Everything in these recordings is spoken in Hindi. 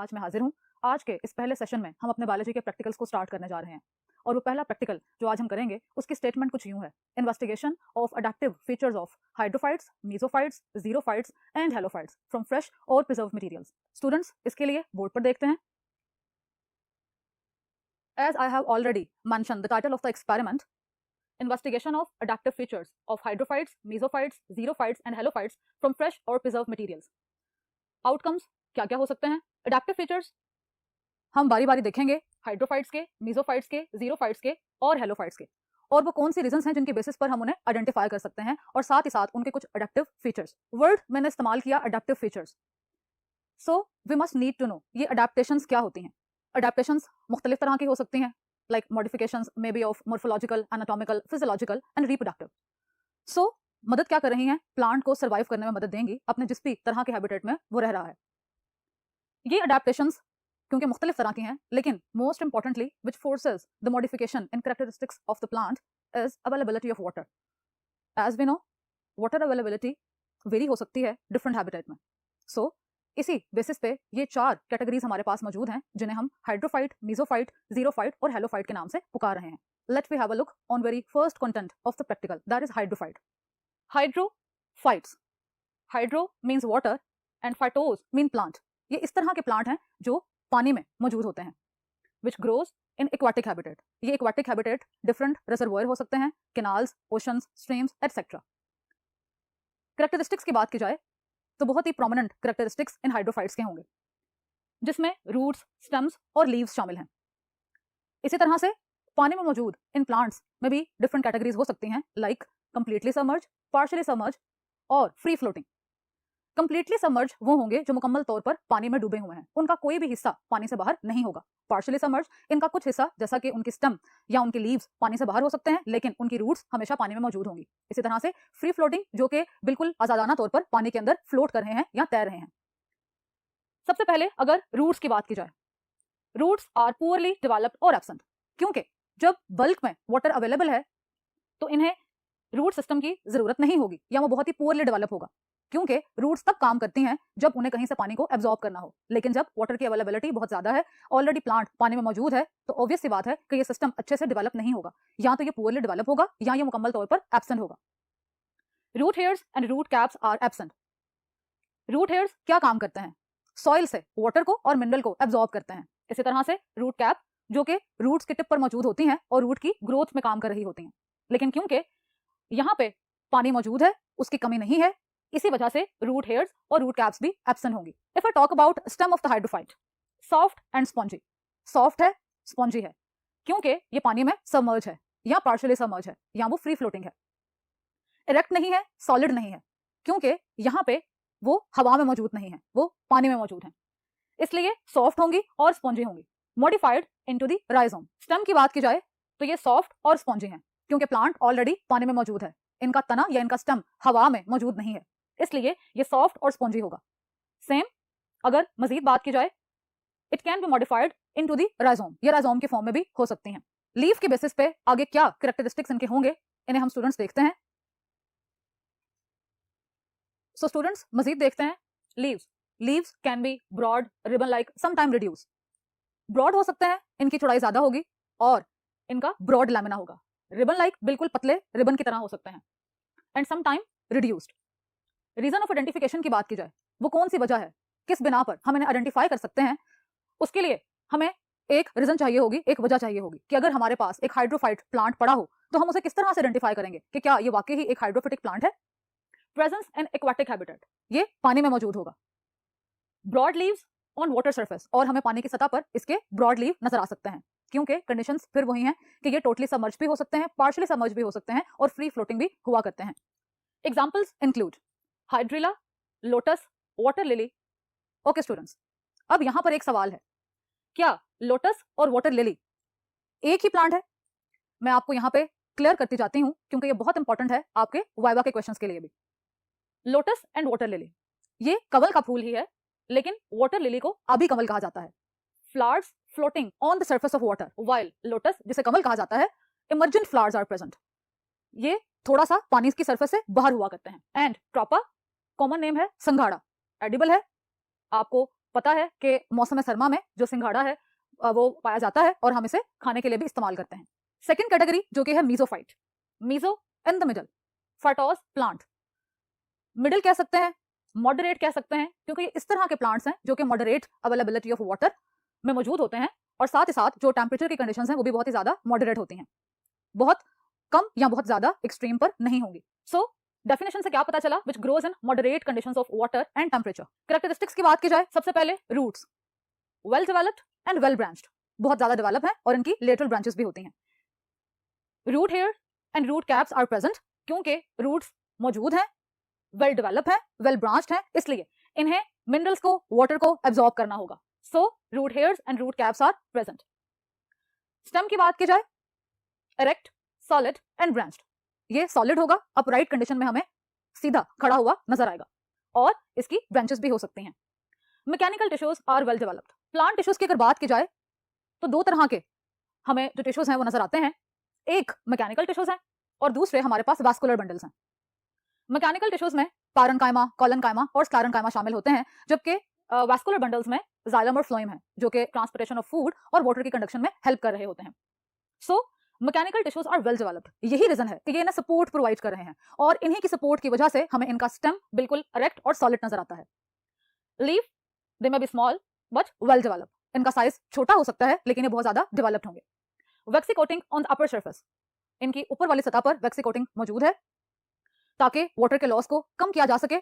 आज मैं हाजिर हूँ। आज के इस पहले सेशन में हम अपने बायोलॉजी के प्रैक्टिकल्स को स्टार्ट करने जा रहे हैं और वो पहला प्रैक्टिकल जो आज हम करेंगे उसकी स्टेटमेंट कुछ यूं है: investigation of adaptive features of hydrophytes, mesophytes, xerophytes and halophytes from fresh और प्रिजर्व मटेरियल्स। स्टूडेंट्स, इसके लिए बोर्ड पर देखते हैं। As I have already mentioned the title of the experiment, investigation of adaptive features of hydrophytes, mesophytes, xerophytes and halophytes from fresh or preserved materials. Outcomes क्या क्या हो सकते हैं? Adaptive features हम बारी बारी देखेंगे हाइड्रोफाइट्स के, मेसोफाइट्स के, जीरोफाइट्स के और हेलोफाइट्स के, और वो कौन सी रीजंस हैं जिनके बेसिस पर हम उन्हें आइडेंटिफाई कर सकते हैं, और साथ ही साथ उनके कुछ अडेप्टिव फीचर्स। वर्ड मैंने इस्तेमाल किया adaptive features. So we must need to know ये अडेप्टेशंस क्या होती हैं। अडेप्टेशंस मुख्तलिफ तरह की हो सकती हैं, like modifications may be of morphological, anatomical, physiological and reproductive. So मदद क्या कर रही हैं? प्लांट को सर्वाइव करने में मदद देंगी अपने जिस भी तरह के हैबिटेट में वो रह रहा है। ये अडेप्टेशंस क्योंकि मुख्तलिफ तरह की हैं, लेकिन most importantly which forces the modification in characteristics of the plant is availability of water. As we know, water availability vary हो सकती है डिफरेंट हैबिटेट में। सो इसी बेसिस पे ये चार कैटेगरीज हमारे पास मौजूद हैं जिन्हें हम हाइड्रोफाइट, मेसोफाइट, जीरोफाइट और हेलोफाइट के नाम से पुकार रहे हैं। Let we have a look on very first content of the practical, that is hydrophyte. Hydrophytes, hydro means water and phytos mean plant. ये इस तरह के प्लांट हैं जो पानी में मौजूद होते हैं, विच ग्रोज इन एक्वाटिक हैबिटेट। ये एक्वाटिक हैबिटेट डिफरेंट रिजर्वोयर हो सकते हैं, canals, oceans, streams etcetera. Characteristics की बात की जाए तो बहुत ही प्रोमिनेंट कैरेक्टरिस्टिक्स इन हाइड्रोफाइट्स के होंगे, जिसमें रूट्स, स्टेम्स और लीव्स शामिल हैं। इसी तरह से पानी में मौजूद इन प्लांट्स में भी डिफरेंट कैटेगरीज हो सकती हैं, like completely submerge, partially submerge और फ्री फ्लोटिंग। कंप्लीटली सबमर्ज वो होंगे जो मुकम्मल तौर पर पानी में डूबे हुए हैं, उनका कोई भी हिस्सा पानी से बाहर नहीं होगा। पार्शियली सबमर्ज, इनका कुछ हिस्सा जैसा कि उनकी स्टेम या उनके लीव्स पानी से बाहर हो सकते हैं, लेकिन उनकी रूट्स हमेशा पानी में मौजूद होंगी। इसी तरह से फ्री फ्लोटिंग, जो कि बिल्कुल आजादाना तौर पर पानी के अंदर फ्लोट कर रहे हैं या तैर रहे हैं। सबसे पहले अगर रूट्स की बात की जाए, रूट्स आर पुअरली डेवलप्ड और एब्सेंट, क्योंकि जब बल्क में वाटर अवेलेबल है तो इन्हें रूट सिस्टम की जरूरत नहीं होगी या वो बहुत ही पुअरली डेवलप होगा, क्योंकि रूट्स तब काम करती हैं जब उन्हें कहीं से पानी को एब्जॉर्ब करना हो। लेकिन जब वाटर की अवेलेबिलिटी बहुत ज्यादा है, ऑलरेडी प्लांट पानी में मौजूद है, तो ऑब्वियस सी बात है कि ये सिस्टम अच्छे से डेवलप नहीं होगा, या तो ये पुअरली डेवलप होगा या ये मुकम्मल तौर पर एब्सेंट होगा। Root hairs and root caps are absent. Root hairs क्या काम करते हैं? सॉइल से वाटर को और मिनरल को एब्जॉर्ब करते हैं। इसी तरह से रूट कैप, जो कि रूट्स के टिप पर मौजूद होती हैं और रूट की ग्रोथ में काम कर रही होती हैं, लेकिन क्योंकि यहाँ पे पानी मौजूद है, उसकी कमी नहीं है, इसी वजह से रूट हेयर्स और रूट कैप्स भी एब्सेंट होंगी। If I talk about stem of the hydrophyte, soft and spongy. Soft है, स्पॉन्जी है, क्योंकि ये पानी में सबमर्ज है या पार्शियली सबमर्ज है या वो फ्री फ्लोटिंग है। इरेक्ट नहीं है, सॉलिड नहीं है, क्योंकि यहाँ पे वो हवा में मौजूद नहीं है, वो पानी में मौजूद है, इसलिए सॉफ्ट होंगी और स्पॉन्जी होंगी। Modified into the rhizome. Stem की बात की जाए तो ये सॉफ्ट और स्पॉन्जी हैं, क्योंकि प्लांट ऑलरेडी पानी में मौजूद है, इनका तना या इनका स्टेम हवा में मौजूद नहीं है, इसलिए ये सॉफ्ट और स्पॉन्जी होगा। सेम अगर मजीद बात की जाए, it can be modified into the rhizome, ये राइजोम के फॉर्म में भी हो सकती हैं। लीफ के बेसिस पे आगे क्या कैरेक्टरिस्टिक्स इनके होंगे, इन्हें हम स्टूडेंट्स देखते हैं। सो स्टूडेंट्स मजीद देखते हैं। Leaves, leaves can be broad, ribbon like, sometime reduce. Broad हो सकते हैं, इनकी चौड़ाई ज्यादा होगी और इनका ब्रॉड लैमिना होगा। रिबन लाइक, बिल्कुल पतले रिबन की तरह हो सकते हैं, and sometime reduced. Reason of identification की बात की जाए, वो कौन सी वजह है, किस बिना पर हम इन्हें आइडेंटिफाई कर सकते हैं, उसके लिए हमें एक रीजन चाहिए होगी, एक वजह चाहिए होगी कि अगर हमारे पास एक हाइड्रोफाइट प्लांट पड़ा हो तो हम उसे किस तरह से आइडेंटिफाई करेंगे कि क्या ये वाकई ही एक हाइड्रोफिटिक प्लांट है। प्रेजेंस इन एक्वाटिक हैबिटेट, ये पानी में मौजूद होगा। Broad leaves on water surface, और हमें पानी की सतह पर इसके ब्रॉड लीव नजर आ सकते हैं, क्योंकि कंडीशंस फिर वही हैं कि ये टोटली सबमर्ज भी हो सकते हैं, पार्शियली सबमर्ज भी हो सकते हैं और फ्री फ्लोटिंग भी हुआ करते हैं। Examples include hydrilla, lotus, water lily. Okay students, अब यहां पर एक सवाल है, क्या लोटस और वाटर लिली एक ही प्लांट है? मैं आपको यहां पे क्लियर करती जाती हूं, क्योंकि ये बहुत इंपॉर्टेंट है आपके वाइवा के क्वेश्चंस के लिए भी। लोटस एंड वाटर लिली, ये कमल का फूल ही है, लेकिन वाटर लिली को आबी कमल कहा जाता है। Flowers floating on the surface of water, while lotus, जिसे कमल कहा जाता है, इमर्जेंट फ्लावर्स आर प्रेजेंट। ये थोड़ा सा पानी की सरफेस से बाहर हुआ करते हैं। एंड ट्रोपा, कॉमन नेम है संघाड़ा, एडिबल है, आपको पता है कि मौसम सरमा में जो सिंघाड़ा है वो पाया जाता है और हम इसे खाने के लिए भी इस्तेमाल करते हैं। सेकेंड कैटेगरी जो कि है mesophyte, meso in the middle, phytos plant. Middle कह सकते हैं, मॉडरेट कह सकते हैं, क्योंकि इस तरह के प्लांट्स हैं जो कि मॉडरेट अवेलेबिलिटी ऑफ वाटर में मौजूद होते हैं और साथ ही साथ जो टेम्परेचर की कंडीशंस हैं वो भी बहुत ही ज्यादा मॉडरेट होती हैं, बहुत कम या बहुत ज्यादा एक्सट्रीम पर नहीं होंगी। सो डेफिनेशन से क्या पता चला? Which grows in moderate conditions of water and temperature. Characteristics की बात की जाए, सबसे पहले roots well developed and well branched, बहुत ज्यादा डेवलप है और इनकी लेटरल ब्रांचेस भी होती हैं। Root hair and root caps are present, क्योंकि रूट्स मौजूद हैं, वेल डेवलप है, वेल ब्रांच्ड है, इसलिए इन्हें मिनरल्स को, वाटर को एब्जॉर्ब करना होगा। So root hairs and root caps are present. Stem की बात की जाए, इरेक्ट, सॉलिड एंड ब्रांच्ड। ये सॉलिड होगा, अपराइट कंडीशन में हमें सीधा खड़ा हुआ नजर आएगा और इसकी ब्रांचेस भी हो सकती हैं। Mechanical tissues are well developed. Plant tissues की अगर बात की जाए तो दो तरह के हमें जो टिश्यूज हैं वो नजर आते हैं, एक मैकेनिकल टिश्यूज हैं और दूसरे हमारे पास वास्कुलर बंडल्स हैं। मैकेनिकल टिश्यूज में पारनकाइमा, कोलनकाइमा और स्क्लेरेंकाइमा शामिल होते हैं, जबकि वास्कुलर बंडल्स में जाइलम और फ्लोएम है जो कि ट्रांसपोर्टेशन ऑफ फूड और वाटर की कंडक्शन में हेल्प कर रहे होते हैं। So mechanical tissues are well developed. यही रीजन है कि ये इन्हें सपोर्ट प्रोवाइड कर रहे हैं और इन्हीं की सपोर्ट की वजह से हमें इनका स्टेम बिल्कुल इरेक्ट और सॉलिड नजर आता है। Leaf, they may be small but well developed. इनका साइज छोटा हो सकता है लेकिन ये बहुत ज्यादा डेवलप्ड होंगे। Waxy coating on the upper surface, इनकी ऊपर वाली सतह पर वैक्सी कोटिंग मौजूद है ताकि वाटर के लॉस को कम किया जा सके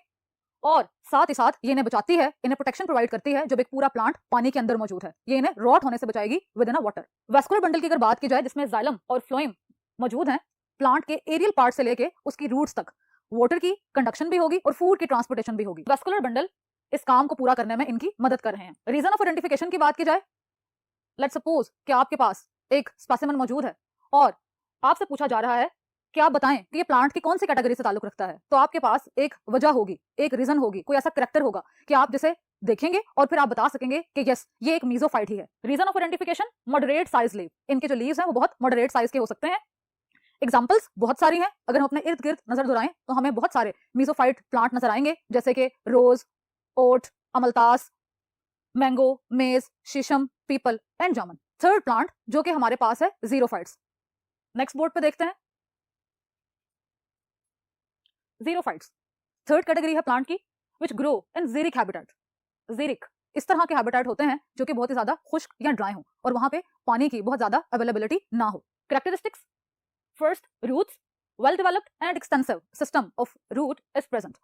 और साथ ही साथ ये इन्हें बचाती है, इन्हें प्रोटेक्शन प्रोवाइड करती है जब एक पूरा प्लांट पानी के अंदर मौजूद है। ये इन्हें रॉट होने से बचाएगी within a water. Vascular bundle की अगर बात की जाए जिसमें जाइलम और फ्लोएम मौजूद हैं, प्लांट के एरियल पार्ट से लेके उसकी रूट्स तक वाटर की कंडक्शन भी होगी और फूड की ट्रांसपोर्टेशन भी होगी। वैस्कुलर बंडल इस काम को पूरा करने में इनकी मदद कर रहे हैं। रीजन ऑफ आइडेंटिफिकेशन की बात की जाए, लेट्स सपोज कि आपके पास एक स्पेसिमेन मौजूद है और आपसे पूछा जा रहा है कि आप बताएं कि ये प्लांट की कौन सी कैटेगरी से ताल्लुक रखता है, तो आपके पास एक वजह होगी, एक रीजन होगी, कोई ऐसा करेक्टर होगा कि आप जिसे देखेंगे और फिर आप बता सकेंगे कि यस ये एक मीजोफाइट ही है। Reason of identification, moderate size leave. इनके जो लीव्स हैं वो बहुत मॉडरेट साइज के हो सकते हैं। एग्जाम्पल्स बहुत सारी हैं, अगर हम अपने इर्द गिर्द नजर दौड़ाएं तो हमें बहुत सारे मीजोफाइट प्लांट नजर आएंगे, जैसे कि रोज, ओट, अमलतास, मैंगो, मेज, शीशम, people and jamun. Third plant जो कि हमारे पास है जीरोफाइट्स। नेक्स्ट बोर्ड पे देखते हैं जीरोफाइट्स। थर्ड कैटेगरी है प्लांट की विच ग्रो इन ज़ीरिक हैबिटेट। ज़ीरिक इस तरह के हैबिटेट होते हैं जो कि बहुत ही ज्यादा खुश्क या ड्राई हो और वहां पे पानी की बहुत ज्यादा अवेलेबिलिटी ना हो। Characteristics, first roots, well developed and extensive system of root is present.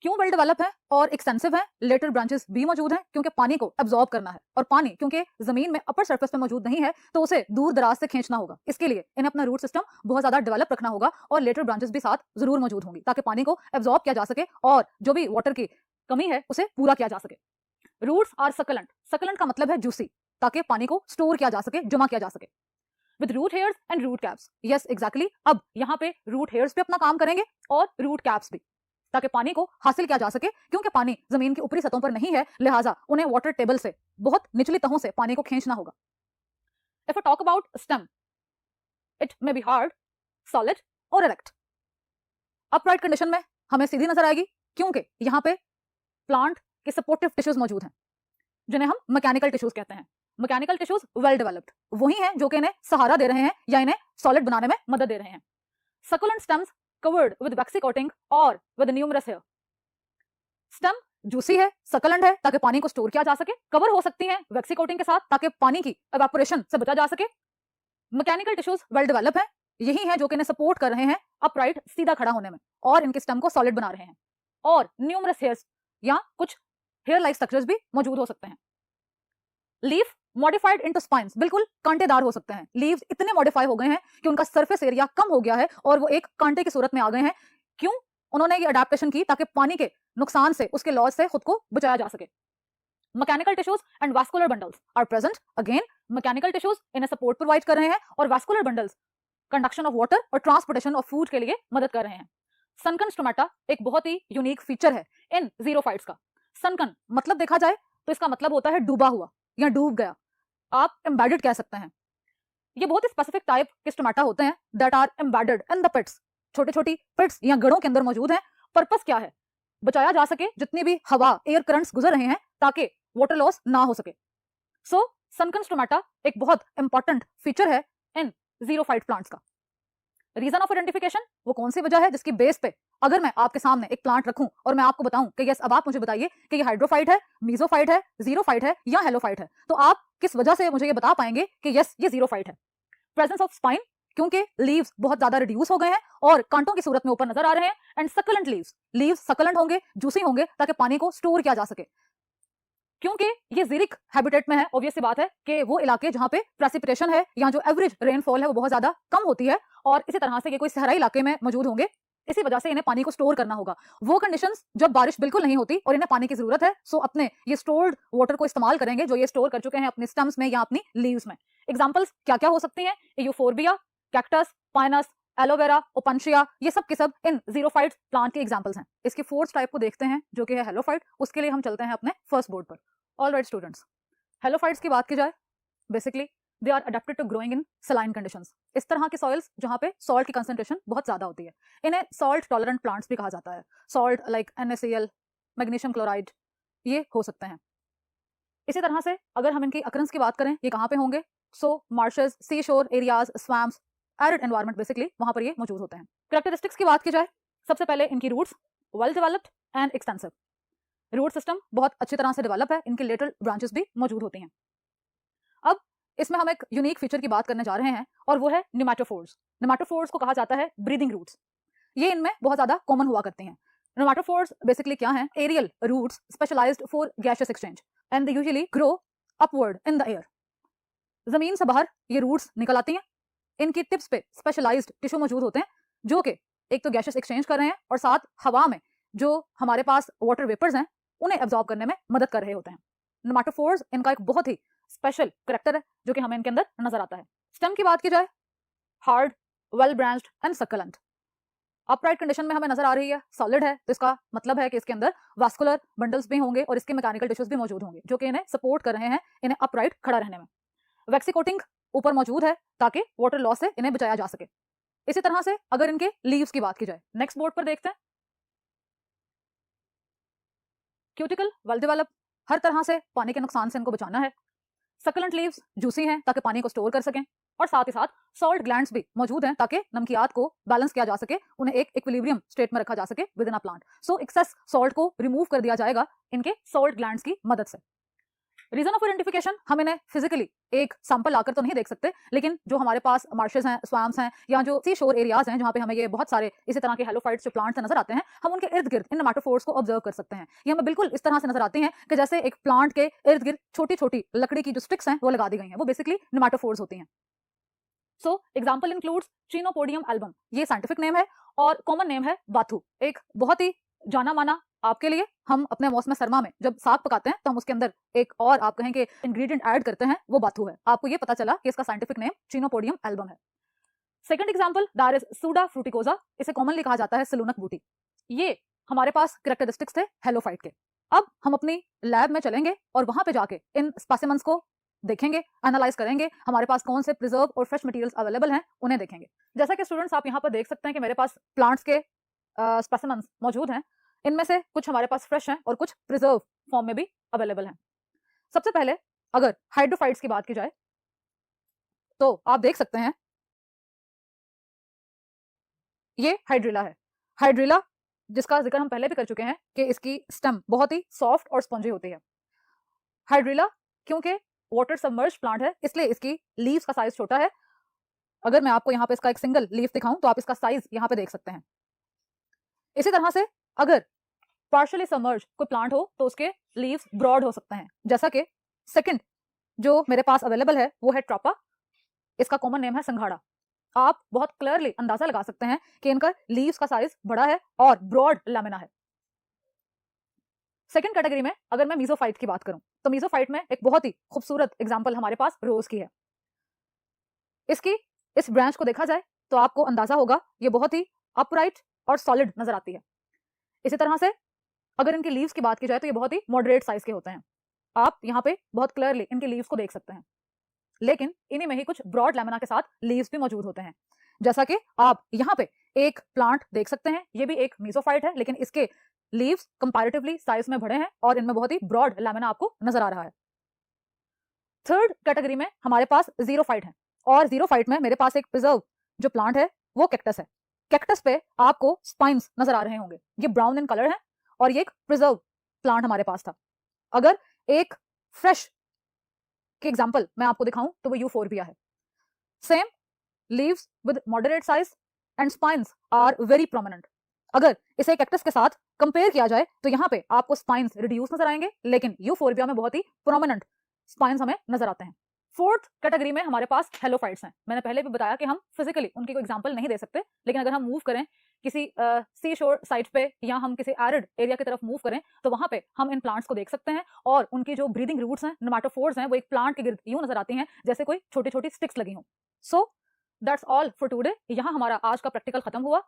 क्यों वेल डेवलप है और एक्सटेंसिव है? लेटर ब्रांचेस भी मौजूद हैं क्योंकि पानी को एब्जॉर्ब करना है और पानी क्योंकि जमीन में अपर सरफेस पे मौजूद नहीं है तो उसे दूर दराज से खींचना होगा। इसके लिए इन्हें अपना रूट सिस्टम बहुत ज्यादा डेवलप रखना होगा और लेटर ब्रांचेस भी साथ जरूर मौजूद होंगी ताकि पानी को एब्जॉर्ब किया जा सके और जो भी वाटर की कमी है उसे पूरा किया जा सके। Roots are succulent. सकलेंट का मतलब है जूसी, ताकि पानी को स्टोर किया जा सके, जमा किया जा सके। With root hairs and root caps, yes exactly. अब यहाँ पे रूट हेयर्स भी अपना काम करेंगे और रूट कैप्स भी, ताकि पानी को हासिल किया जा सके। क्योंकि पानी जमीन की ऊपरी सतहों पर नहीं है, लिहाजा उन्हें वाटर टेबल से, बहुत निचली तहों से पानी को खींचना होगा। If I talk about stem, it may be hard, solid और इरेक्ट। अपराइट कंडीशन में हमें सीधी नजर आएगी क्योंकि यहाँ पे प्लांट के सपोर्टिव टिश्यूज मौजूद हैं जिन्हें हम मैकेनिकल टिश्यूज कहते हैं। मैकेनिकल टिश्यूज वेल डेवलप्ड वही हैं जो कि इन्हें सहारा दे रहे हैं या इन्हें सॉलिड बनाने में मदद दे रहे हैं। Succulent stems covered with waxy coating or with numerous hair. Stem juicy है, सकलेंट है ताकि पानी को स्टोर किया जा सके, कवर हो सकती हैं वैक्सी कोटिंग के साथ ताकि पानी की एवापोरेशन से बचा जा सके। मैकेनिकल टिश्यूज वेल डेवलप है, यही है जो कि इन्हें सपोर्ट कर रहे हैं अपराइट, सीधा खड़ा होने में और इनके स्टेम को सॉलिड बना रहे हैं। और न्यूमरस हेयर्स या कुछ हेयर लाइक स्ट्रक्चर्स भी मौजूद हो सकते हैं। लीफ मॉडिफाइड इनटू स्पाइन्स, बिल्कुल कांटेदार हो सकते हैं। लीव्स इतने मॉडिफाई हो गए हैं कि उनका सरफेस एरिया कम हो गया है और वो एक कांटे की सूरत में आ गए हैं। क्यों? उन्होंने ये अडेप्टेशन की ताकि पानी के नुकसान से, उसके लॉस से खुद को बचाया जा सके। Mechanical tissues and vascular bundles are present. Again mechanical tissues इन्हें सपोर्ट प्रोवाइड कर रहे हैं और vascular bundles conduction of water और ट्रांसपोर्टेशन ऑफ फूड के लिए मदद कर रहे हैं। सनकन स्टोमेटा एक बहुत ही यूनिक फीचर है इन जीरोफाइट्स का। सनकन मतलब देखा जाए तो इसका मतलब होता है डूबा हुआ या डूब गया, आप एम्बेडेड कह सकते हैं। ये बहुत ही स्पेसिफिक टाइप के स्टोमेटा होते हैं that are embedded in the pits. छोटी छोटी पिट्स या गड़ों के अंदर मौजूद हैं। पर्पस क्या है? बचाया जा सके जितनी भी हवा एयर करंट्स गुजर रहे हैं ताकि वाटर लॉस ना हो सके। सो सनकन स्टोमेटा एक बहुत इंपॉर्टेंट फीचर है इन जीरोफाइट प्लांट्स का। रीजन ऑफ आइडेंटिफिकेशन, वो कौन सी वजह है जिसकी बेस पे अगर मैं आपके सामने एक प्लांट रखूं और मैं आपको बताऊं कि यस अब आप मुझे बताइए कि ये हाइड्रोफाइट है, मीजोफाइट है, जीरोफाइट है या हेलोफाइट है, तो आप किस वजह से मुझे ये बता पाएंगे कि यस ये जीरोफाइट है। प्रेजेंस ऑफ स्पाइन, क्योंकि लीव्स बहुत ज्यादा रिड्यूस हो गए हैं और कांटों की सूरत में ऊपर नजर आ रहे हैं। एंड सकलेंट लीव्स सकलेंट होंगे, जूसी होंगे ताकि पानी को स्टोर किया जा सके। क्योंकि ये ज़िरिक हैबिटेट में है, ऑब्वियस सी बात है कि वो इलाके जहां पे प्रेसिपिटेशन है या जो एवरेज रेनफॉल है वो बहुत ज्यादा कम होती है और इसी तरह से ये कोई सहराई इलाके में मौजूद होंगे, इसी वजह से इन्हें पानी को स्टोर करना होगा। वो कंडीशंस जब बारिश बिल्कुल नहीं होती और इन्हें पानी की जरूरत है, सो अपने ये स्टोर्ड वाटर को इस्तेमाल करेंगे जो ये स्टोर कर चुके हैं अपने स्टेम्स में या अपनी लीव्स में। एग्जांपल्स क्या क्या हो सकती हैं? Euphorbia, cactus, Pinus, aloe vera, Opuntia, ये सब के सब इन जीरोफाइट प्लांट के एग्जांपल्स हैं। इसके फोर्थ टाइप को देखते हैं जो कि है हेलोफाइट। उसके लिए हम चलते हैं अपने फर्स्ट बोर्ड पर। ऑलराइट स्टूडेंट्स, हेलोफाइट्स की बात की जाए, basically they are adapted to growing in saline conditions. इस तरह के सॉइल्स जहां पे सॉल्ट की कंसंट्रेशन बहुत ज्यादा होती है, इन्हें सॉल्ट टॉलरेंट प्लांट्स भी कहा जाता है। Salt like NaCl, magnesium chloride, ये हो सकते हैं। इसी तरह से अगर हम इनकी अकरेंस की बात करें, ये कहाँ पे होंगे? सो मार्शेस, सी शोर areas, swamps, arid environment, basically वहां पर ये मौजूद होते हैं। कैरेक्टरिस्टिक्स की बात की जाए, सबसे पहले इनकी roots well developed and extensive. Root system बहुत अच्छी तरह से डेवलप है, इनकी लेटरल ब्रांचेस भी मौजूद होती हैं। अब इसमें हम एक यूनिक फीचर की बात करने जा रहे हैं और वो है निमेटोफोर्स। निमेटोफोर्स को कहा जाता है ब्रीदिंग रूट्स। ये इनमें बहुत ज्यादा कॉमन हुआ करते हैं। निमेटोफोर्स बेसिकली क्या हैं? Aerial roots specialized for gaseous exchange and they usually grow upward in the air. जमीन से बाहर ये रूट्स निकल आती हैं, इनकी टिप्स पे स्पेशलाइज्ड टिश्यू मौजूद होते हैं जो कि एक तो गैसियस एक्सचेंज कर रहे हैं और साथ हवा में जो हमारे पास वाटर वेपर्स हैं उन्हें एब्जॉर्ब करने में मदद कर रहे होते हैं। नेमाटोफोर्स इनका एक बहुत ही स्पेशल करेक्टर है जो कि हमें इनके अंदर नजर आता है। स्टेम की बात की जाए, hard, well branched and succulent. Upright condition में हमें नजर आ रही है, सॉलिड है, तो इसका मतलब है कि इसके अंदर वास्कुलर बंडल्स भी होंगे और इसके मैकेनिकल टिश्यूज भी मौजूद होंगे जो कि इन्हें सपोर्ट कर रहे हैं इन्हें अपराइट खड़ा रहने में। वैक्सी कोटिंग ऊपर मौजूद है ताकि वाटर लॉस से इन्हें बचाया जा सके। इसी तरह से अगर इनके लीव्स की बात की जाए, नेक्स्ट बोर्ड पर देखते हैं। क्यूटिकल वेल डेवलप, हर तरह से पानी के नुकसान से इनको बचाना है। सकलेंट लीव्स जूसी हैं ताकि पानी को स्टोर कर सकें और साथ ही साथ सॉल्ट ग्लैंड्स भी मौजूद हैं ताकि नमकियात को बैलेंस किया जा सके, उन्हें एक इक्विलिब्रियम स्टेट में रखा जा सके within a plant. So excess salt को रिमूव कर दिया जाएगा इनके सॉल्ट ग्लैंड्स की मदद से। रीजन ऑफ आइडेंटिफिकेशन, हम इन्हें फिजिकली एक सैंपल आकर तो नहीं देख सकते, लेकिन जो हमारे पास मार्शेस हैं, स्वैम्प्स हैं या जो सी शोर एरियाज हैं जहां पे हमें ये बहुत सारे इसी तरह के हेलोफाइट्स जो प्लांट्स नजर आते हैं, हम उनके इर्द गिर्द इन नेमाटोफोर्स को ऑब्जर्व कर सकते हैं। ये हमें बिल्कुल इस तरह से नजर आती हैं कि जैसे एक प्लांट के इर्द गिर्द छोटी छोटी लकड़ी की जो स्टिक्स हैं वो लगा दी गई हैं, वो बेसिकली नेमाटोफोर्स होती हैं। So example includes chenopodium album, ये साइंटिफिक नेम है, और कॉमन नेम है बाथू। एक बहुत ही जाना माना, आपके लिए हम अपने मौसम सरमा में जब साग पकाते हैं तो हम उसके अंदर एक और आप कहें कि इंग्रेडिएंट ऐड करते हैं, वो बाथू है। आपको ये पता चला कि इसका साइंटिफिक नेम चिनोपोडियम एल्बम है। Second example that is suaeda fruticosa, इसे कॉमनली कहा जाता है सलूनक बूटी। ये हमारे पास कैरेक्टरिस्टिक्स थे हेलोफाइट के। अब हम अपनी लैब में चलेंगे और वहां पे जाके इन स्पेसिमेंस को देखेंगे, एनालाइज करेंगे, हमारे पास कौन से प्रिजर्व और फ्रेश मटेरियल्स अवेलेबल हैं उन्हें देखेंगे। जैसा कि स्टूडेंट्स आप यहाँ पर देख सकते हैं कि मेरे पास प्लांट्स के स्पेसिमेंस मौजूद हैं, इनमें से कुछ हमारे पास फ्रेश हैं और कुछ प्रिजर्व फॉर्म में भी अवेलेबल हैं। सबसे पहले अगर हाइड्रोफाइट्स की बात की जाए तो आप देख सकते हैं ये हाइड्रिला है। हाइड्रिला जिसका जिक्र हम पहले भी कर चुके हैं कि इसकी स्टेम बहुत ही सॉफ्ट और स्पंजी होती है। हाइड्रिला क्योंकि वाटर सबमर्ज प्लांट है इसलिए इसकी लीव्स का साइज छोटा है। अगर मैं आपको यहाँ पे इसका एक सिंगल लीफ दिखाऊं तो आप इसका साइज यहाँ पे देख सकते हैं। इसी तरह से अगर पार्शियली सबमर्ज कोई प्लांट हो तो उसके लीव्स ब्रॉड हो सकते हैं, जैसा कि सेकंड जो मेरे पास अवेलेबल है वो है ट्रोपा, इसका कॉमन नेम है संघाड़ा। आप बहुत क्लियरली अंदाजा लगा सकते हैं कि इनका लीव्स का साइज बड़ा है और ब्रॉड लैमिना है। सेकंड कैटेगरी में अगर मैं मीजोफाइट की बात करूं तो मीजोफाइट में एक बहुत ही खूबसूरत एग्जांपल हमारे पास रोज की है। इसकी इस ब्रांच को देखा जाए तो आपको अंदाजा होगा ये बहुत ही अपराइट और सॉलिड नजर आती है। इसी तरह से अगर इनके लीव्स की बात की जाए तो ये बहुत ही मॉडरेट साइज के होते हैं। आप यहाँ पे बहुत क्लियरली इनके लीव्स को देख सकते हैं, लेकिन इन्हीं में ही कुछ ब्रॉड लैमिना के साथ लीव्स भी मौजूद होते हैं। जैसा कि आप यहाँ पे एक प्लांट देख सकते हैं, ये भी एक मीजोफाइट है, लेकिन इसके लीव्स कंपैरेटिवली साइज में बड़े हैं और इनमें बहुत ही ब्रॉड लैमिना आपको नजर आ रहा है। थर्ड कैटेगरी में हमारे पास जीरोफाइट है, और जीरोफाइट में मेरे पास एक प्रिजर्व जो प्लांट है वो कैक्टस है। कैक्टस पे आपको स्पाइन्स नजर आ रहे होंगे, ये ब्राउन इन कलर है और ये एक प्रिजर्व प्लांट हमारे पास था। अगर एक फ्रेश के एग्जांपल मैं आपको दिखाऊं तो वो यूफोर्बिया है। Same leaves with moderate size and spines are very prominent. अगर इसे कैक्टस के साथ कंपेयर किया जाए तो यहाँ पे आपको स्पाइन्स रिड्यूस नजर आएंगे, लेकिन यूफोर्बिया में बहुत ही प्रोमिनेंट स्पाइन्स हमें नजर आते हैं। फोर्थ कैटेगरी में हमारे पास हेलोफाइट्स हैं। मैंने पहले भी बताया कि हम फिजिकली उनकी कोई एग्जांपल नहीं दे सकते, लेकिन अगर हम मूव करें किसी सी शोर साइट पे या हम किसी एरिड एरिया की तरफ मूव करें तो वहां पे हम इन प्लांट्स को देख सकते हैं, और उनकी जो ब्रीदिंग रूट्स हैं, नेमाटोफोर्स हैं, वो एक प्लांट के गिर्द यूं नजर आती हैं जैसे कोई छोटी छोटी स्टिक्स लगी हों। So that's all for today. यहाँ हमारा आज का प्रैक्टिकल खत्म हुआ।